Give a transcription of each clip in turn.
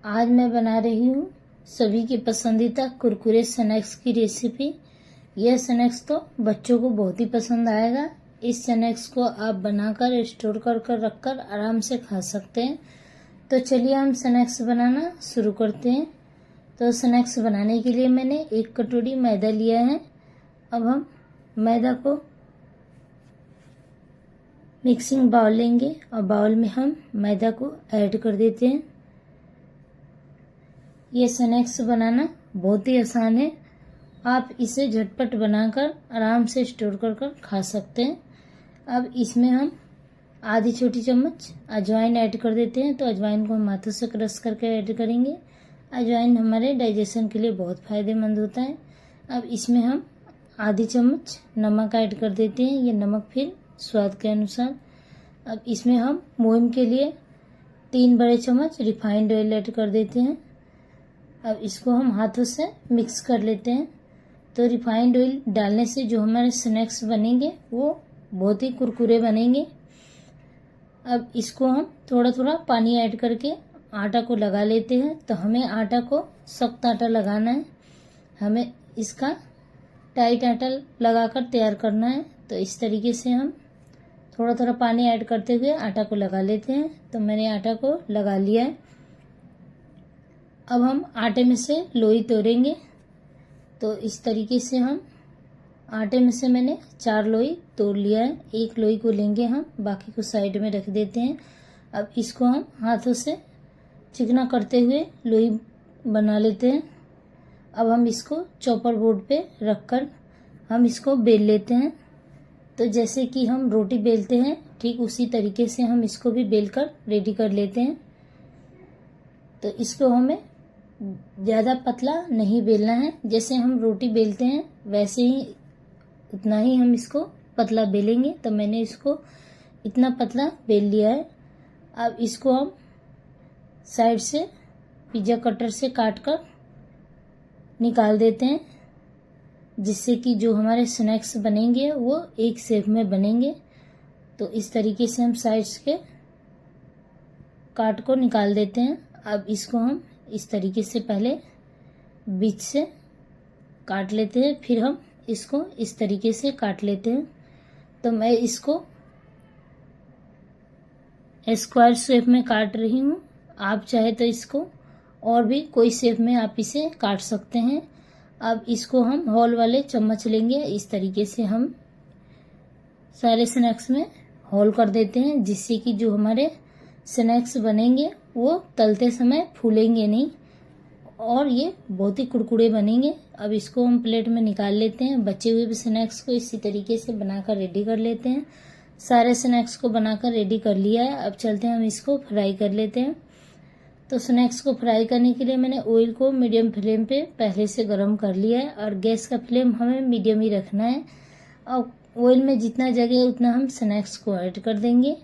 आज मैं बना रही हूँ सभी की पसंदीदा कुरकुरे स्नैक्स की रेसिपी। यह स्नैक्स तो बच्चों को बहुत ही पसंद आएगा। इस स्नैक्स को आप बनाकर स्टोर कर रखकर आराम से खा सकते हैं। तो चलिए हम स्नैक्स बनाना शुरू करते हैं। तो स्नैक्स बनाने के लिए मैंने 1 कटोरी मैदा लिया है। अब हम मैदा को मिक्सिंग बाउल लेंगे और बाउल में हम मैदा को ऐड कर देते हैं। ये स्नैक्स बनाना बहुत ही आसान है। आप इसे झटपट बनाकर आराम से स्टोर कर खा सकते हैं। अब इसमें हम आधी छोटी चम्मच अजवाइन ऐड कर देते हैं। तो अजवाइन को हम हाथों से क्रश करके ऐड करेंगे। अजवाइन हमारे डाइजेशन के लिए बहुत फ़ायदेमंद होता है। अब इसमें हम आधी चम्मच नमक ऐड कर देते हैं। ये नमक फिर स्वाद के अनुसार। अब इसमें हम मुहिम के लिए 3 बड़े चम्मच रिफाइंड ऑयल ऐड कर देते हैं। अब इसको हम हाथों से मिक्स कर लेते हैं। तो रिफाइंड ऑयल डालने से जो हमारे स्नैक्स बनेंगे वो बहुत ही कुरकुरे बनेंगे। अब इसको हम थोड़ा थोड़ा पानी ऐड करके आटा को लगा लेते हैं। तो हमें आटा को सख्त आटा लगाना है। हमें इसका टाइट आटा लगाकर तैयार करना है। तो इस तरीके से हम थोड़ा थोड़ा पानी ऐड करते हुए आटा को लगा लेते हैं। तो मैंने आटा को लगा लिया है। अब हम आटे में से लोई तोड़ेंगे। तो इस तरीके से हम आटे में से मैंने 4 लोई तोड़ लिया है। 1 लोई को लेंगे हम, बाकी को साइड में रख देते हैं। अब इसको हम हाथों से चिकना करते हुए लोई बना लेते हैं। अब हम इसको चॉपर बोर्ड पे रखकर हम इसको बेल लेते हैं। तो जैसे कि हम रोटी बेलते हैं ठीक उसी तरीके से हम इसको भी बेलकर रेडी कर लेते हैं। तो इसको हमें ज़्यादा पतला नहीं बेलना है। जैसे हम रोटी बेलते हैं वैसे ही उतना ही हम इसको पतला बेलेंगे। तो मैंने इसको इतना पतला बेल लिया है। अब इसको हम साइड से पिज़्ज़ा कटर से काट कर निकाल देते हैं, जिससे कि जो हमारे स्नैक्स बनेंगे वो एक शेप में बनेंगे। तो इस तरीके से हम साइड्स के काट को निकाल देते हैं। अब इसको हम इस तरीके से पहले बीच से काट लेते हैं, फिर हम इसको इस तरीके से काट लेते हैं। तो मैं इसको स्क्वायर शेप में काट रही हूँ। आप चाहे तो इसको और भी कोई शेप में आप इसे काट सकते हैं। अब इसको हम होल वाले चम्मच लेंगे। इस तरीके से हम सारे स्नैक्स में होल कर देते हैं, जिससे कि जो हमारे स्नैक्स बनेंगे वो तलते समय फूलेंगे नहीं और ये बहुत ही कुरकुरे बनेंगे। अब इसको हम प्लेट में निकाल लेते हैं। बचे हुए भी स्नैक्स को इसी तरीके से बनाकर रेडी कर लेते हैं। सारे स्नैक्स को बनाकर रेडी कर लिया है। अब चलते हैं हम इसको फ्राई कर लेते हैं। तो स्नैक्स को फ्राई करने के लिए मैंने ऑयल को मीडियम फ्लेम पे पहले से गर्म कर लिया है और गैस का फ्लेम हमें मीडियम ही रखना है। और ऑयल में जितना जगह उतना हम स्नैक्स को ऐड कर देंगे।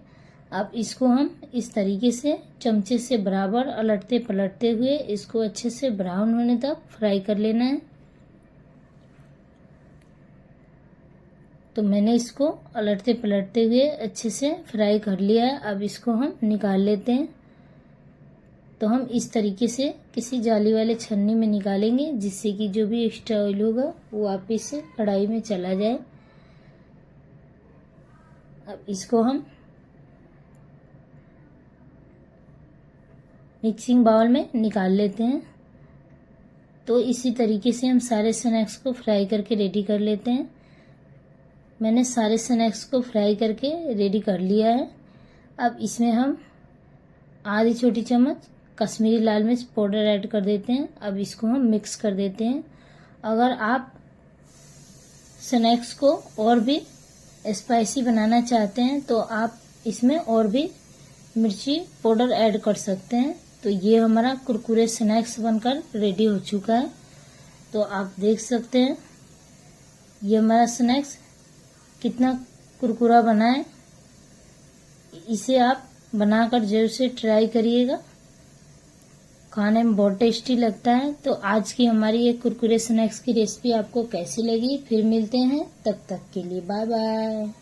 अब इसको हम इस तरीके से चमचे से बराबर अलटते पलटते हुए इसको अच्छे से ब्राउन होने तक फ्राई कर लेना है। तो मैंने इसको अलटते पलटते हुए अच्छे से फ्राई कर लिया है। अब इसको हम निकाल लेते हैं। तो हम इस तरीके से किसी जाली वाले छन्नी में निकालेंगे, जिससे कि जो भी एक्स्ट्रा ऑयल होगा वो वापस से कढ़ाई में चला जाए। अब इसको हम मिक्सिंग बाउल में निकाल लेते हैं। तो इसी तरीके से हम सारे स्नैक्स को फ्राई करके रेडी कर लेते हैं। मैंने सारे स्नैक्स को फ्राई करके रेडी कर लिया है। अब इसमें हम आधी छोटी चम्मच कश्मीरी लाल मिर्च पाउडर ऐड कर देते हैं। अब इसको हम मिक्स कर देते हैं। अगर आप स्नैक्स को और भी स्पाइसी बनाना चाहते हैं तो आप इसमें और भी मिर्ची पाउडर ऐड कर सकते हैं। तो ये हमारा कुरकुरे स्नैक्स बनकर रेडी हो चुका है। तो आप देख सकते हैं ये हमारा स्नैक्स कितना कुरकुरा बना है। इसे आप बनाकर जरूर से ट्राई करिएगा, खाने में बहुत टेस्टी लगता है। तो आज की हमारी ये कुरकुरे स्नैक्स की रेसिपी आपको कैसी लगी? फिर मिलते हैं, तब तक के लिए बाय बाय।